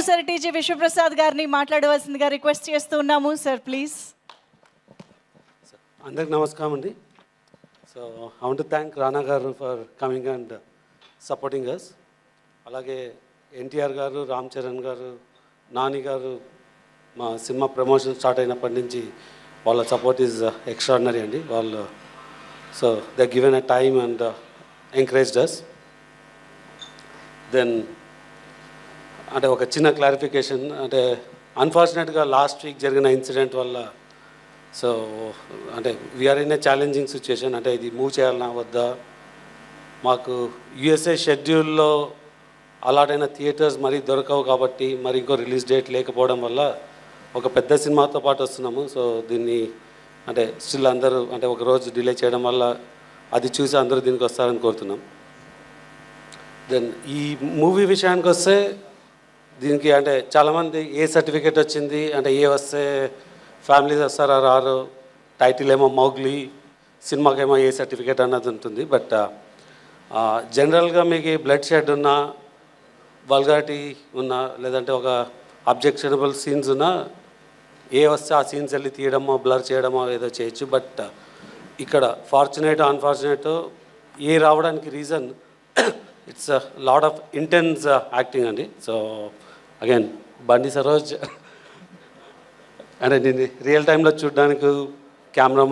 Producer TG Vishwaprasad గారిని మాట్లాడవలసిందిగా request చేస్తున్నాము. Sir please. అందరికి నమస్కారం అండి. So I want to thank Rana గారు for coming and supporting us. అలాగే ఎన్టీఆర్ గారు, రామ్ చరణ్ గారు, నాని గారు మా సినిమా ప్రమోషన్ స్టార్ట్ అయినప్పటి నుంచి వాళ్ళ సపోర్ట్ ఈజ్ ఎక్స్ట్రాడినరీ అండి. వాళ్ళు so they given a time and encouraged us. Then అంటే ఒక చిన్న క్లారిఫికేషన్, అంటే అన్ఫార్చునేట్గా లాస్ట్ వీక్ జరిగిన ఇన్సిడెంట్ వల్ల సో అంటే we are in a challenging situation. అంటే ఇది మూవ్ చేయాలన్నా వద్దా, మాకు యుఎస్ఏ షెడ్యూల్లో అలాట్ అయిన థియేటర్స్ మరీ దొరకవు కాబట్టి మరి ఇంకో రిలీజ్ డేట్ లేకపోవడం వల్ల ఒక పెద్ద సినిమాతో పాటు వస్తున్నాము. సో దీన్ని అంటే స్టిల్ అందరూ అంటే ఒక రోజు డిలే చేయడం వల్ల అది చూసి అందరూ దీనికి వస్తారని కోరుతున్నాం. దెన్ ఈ మూవీ విషయానికి వస్తే దీనికి అంటే చాలామంది ఏ సర్టిఫికేట్ వచ్చింది అంటే ఏ వస్తే ఫ్యామిలీస్ వస్తారా రారు, టైటిల్ ఏమో మౌగ్లీ, సినిమాకేమో ఏ సర్టిఫికేట్ అన్నది ఉంటుంది. బట్ జనరల్గా మీకు బ్లడ్ షెడ్ ఉన్నా, వల్గారిటీ ఉన్నా, లేదంటే ఒక అబ్జెక్షనబుల్ సీన్స్ ఉన్నా ఏ వస్తే ఆ సీన్స్ వెళ్ళి తీయడమో బ్లర్ చేయడమో ఏదో చేయొచ్చు. బట్ ఇక్కడ ఫార్చునేట్ అన్ఫార్చునేట్ ఏ రావడానికి reason it's lot of intense acting అండి. సో అగైన్ బండి సరోజ్ అంటే నేను రియల్ టైంలో చూడడానికి కెమెరా